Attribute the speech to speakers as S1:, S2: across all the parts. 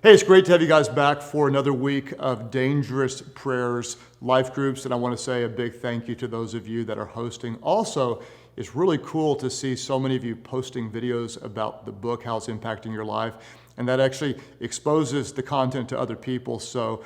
S1: Hey, it's great to have you guys back for another week of Dangerous Prayers life groups, and I want to say a big thank you to those of you that are hosting. Also, it's really cool to see so many of you posting videos about the book, how it's impacting your life, and that actually exposes the content to other people. So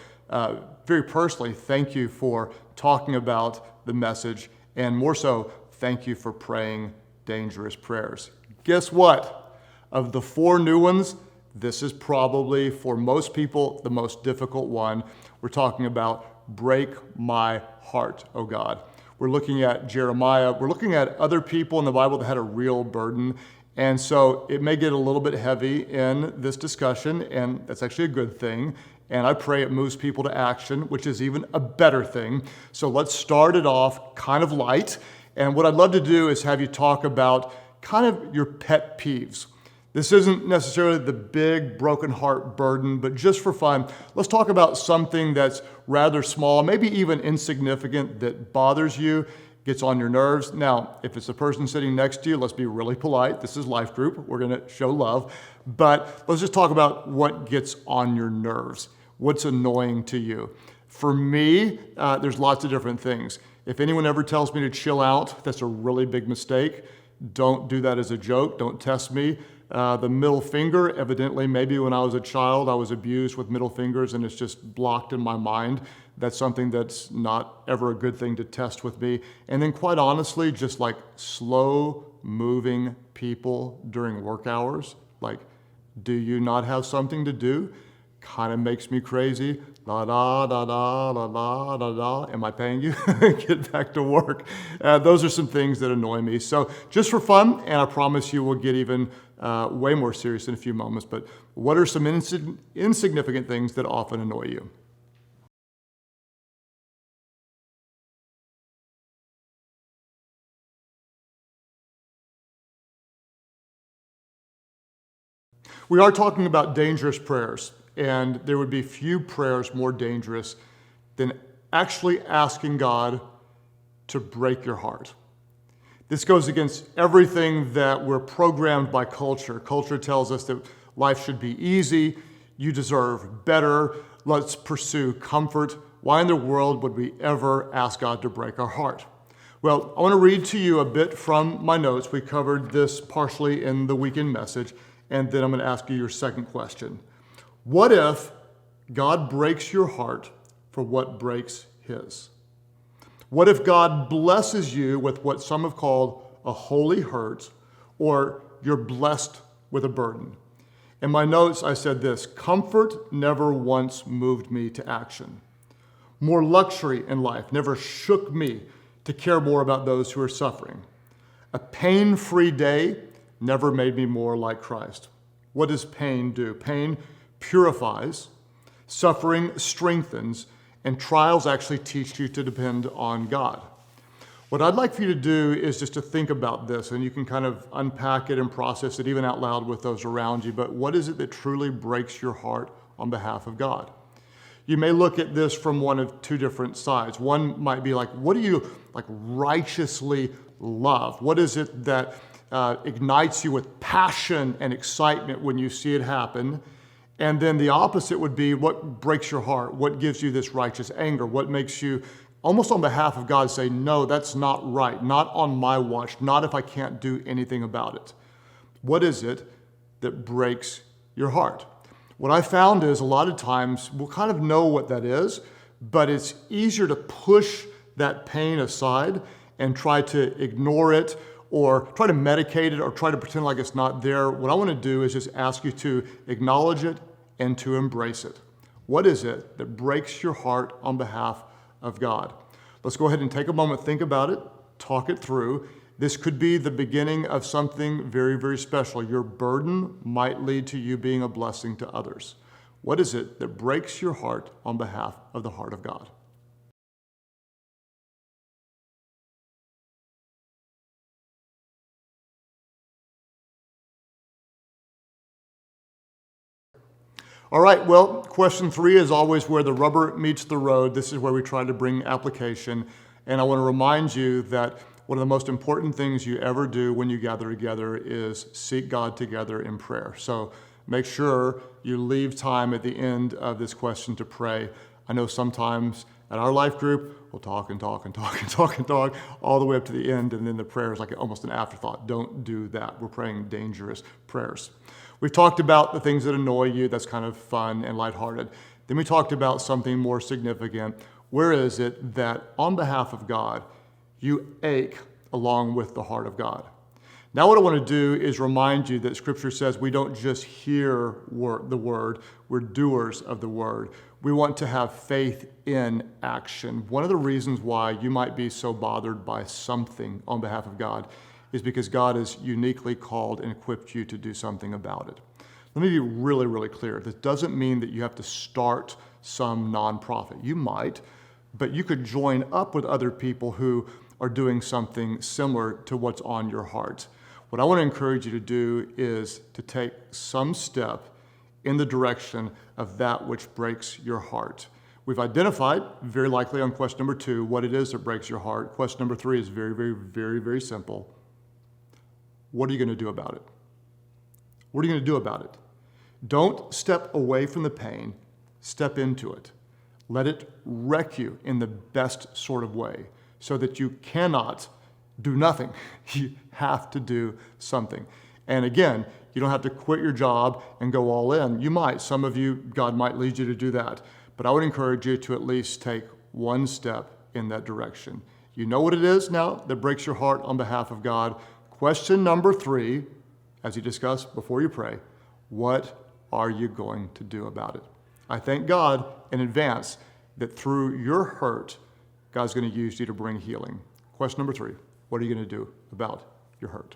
S1: very personally, thank you for talking about the message, and more so, thank you for praying dangerous prayers. Guess what? Of the 4 new ones, this is probably, for most people, the most difficult one. We're talking about break my heart, oh God. We're looking at Jeremiah. We're looking at other people in the Bible that had a real burden. And so it may get a little bit heavy in this discussion, and that's actually a good thing. And I pray it moves people to action, which is even a better thing. So let's start it off kind of light. And what I'd love to do is have you talk about kind of your pet peeves. This isn't necessarily the big broken heart burden, but just for fun, let's talk about something that's rather small, maybe even insignificant, that bothers you, gets on your nerves. Now, if it's a person sitting next to you, let's be really polite. This is life group. We're going to show love. But let's just talk about what gets on your nerves, what's annoying to you. For me, there's lots of different things. If anyone ever tells me to chill out, that's a really big mistake. Don't do that as a joke. Don't test me. The middle finger, evidently, maybe when I was a child, I was abused with middle fingers and it's just blocked in my mind. That's something that's not ever a good thing to test with me. And then quite honestly, just like slow moving people during work hours, like, do you not have something to do? Kind of makes me crazy. La da da da da da da da. Am I paying you? Get back to work. Those are some things that annoy me. So just for fun, and I promise you we'll get even way more serious in a few moments, but what are some insignificant things that often annoy you? We are talking about dangerous prayers, and there would be few prayers more dangerous than actually asking God to break your heart. This goes against everything that we're programmed by culture. Culture tells us that life should be easy, you deserve better, let's pursue comfort. Why in the world would we ever ask God to break our heart? Well, I want to read to you a bit from my notes. We covered this partially in the weekend message, and then I'm going to ask you your second question. What if God breaks your heart for what breaks his? What if God blesses you with what some have called a holy hurt, or you're blessed with a burden? In my notes, I said this: comfort never once moved me to action. More luxury in life never shook me to care more about those who are suffering. A pain-free day never made me more like Christ. What does pain do? Pain purifies, suffering strengthens, and trials actually teach you to depend on God. What I'd like for you to do is just to think about this, and you can kind of unpack it and process it even out loud with those around you. But what is it that truly breaks your heart on behalf of God? You may look at this from one of 2 different sides. One might be like, what do you like righteously love? What is it that ignites you with passion and excitement when you see it happen? And then the opposite would be, what breaks your heart? What gives you this righteous anger? What makes you, almost on behalf of God, say, no, that's not right, not on my watch, not if I can't do anything about it? What is it that breaks your heart? What I found is a lot of times we'll kind of know what that is, but it's easier to push that pain aside and try to ignore it, or try to medicate it, or try to pretend like it's not there. What I want to do is just ask you to acknowledge it and to embrace it. What is it that breaks your heart on behalf of God? Let's go ahead and take a moment, think about it, talk it through. This could be the beginning of something very, very special. Your burden might lead to you being a blessing to others. What is it that breaks your heart on behalf of the heart of God? All right, well, question 3 is always where the rubber meets the road. This is where we try to bring application. And I want to remind you that one of the most important things you ever do when you gather together is seek God together in prayer. So make sure you leave time at the end of this question to pray. I know sometimes at our life group, we'll talk and talk and talk and talk and talk all the way up to the end, and then the prayer is like almost an afterthought. Don't do that. We're praying dangerous prayers. We've talked about the things that annoy you. That's kind of fun and lighthearted. Then we talked about something more significant. Where is it that on behalf of God, you ache along with the heart of God? Now what I want to do is remind you that Scripture says we don't just hear the word, we're doers of the word. We want to have faith in action. One of the reasons why you might be so bothered by something on behalf of God is because God has uniquely called and equipped you to do something about it. Let me be really, really clear. This doesn't mean that you have to start some nonprofit. You might, but you could join up with other people who are doing something similar to what's on your heart. What I want to encourage you to do is to take some step in the direction of that which breaks your heart. We've identified, very likely on question number 2, what it is that breaks your heart. Question number 3 is very, very, very, very simple. What are you going to do about it? What are you going to do about it? Don't step away from the pain. Step into it. Let it wreck you in the best sort of way so that you cannot do nothing. You have to do something. And again, you don't have to quit your job and go all in. You might. Some of you, God might lead you to do that. But I would encourage you to at least take one step in that direction. You know what it is now that breaks your heart on behalf of God. Question number 3, as you discussed before you pray, what are you going to do about it? I thank God in advance that through your hurt, God's going to use you to bring healing. Question number 3, what are you going to do about your hurt?